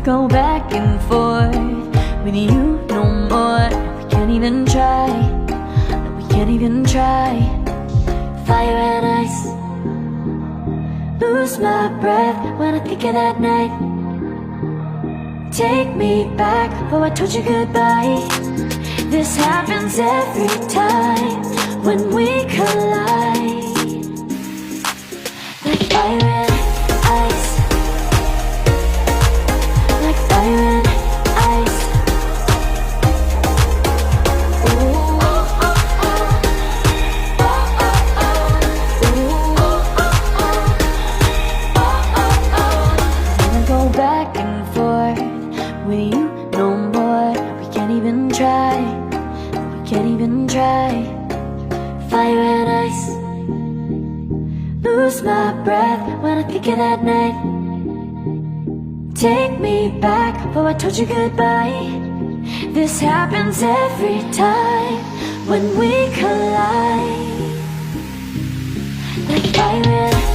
go back and forth with you no more. We can't even try, no, we can't even try. Fire and ice, lose my breath when I think of that night. Take me back, oh I told you goodbye. This happens every time when we collide. Like fire and ice, like fire and ice. Ooh. Wanna go back and forth with you no more. We can't even try, we can't even try. Fire and ice, lose my breath when I think of that night. Take me back, oh I told you goodbye. This happens every time when we collide. Like fire and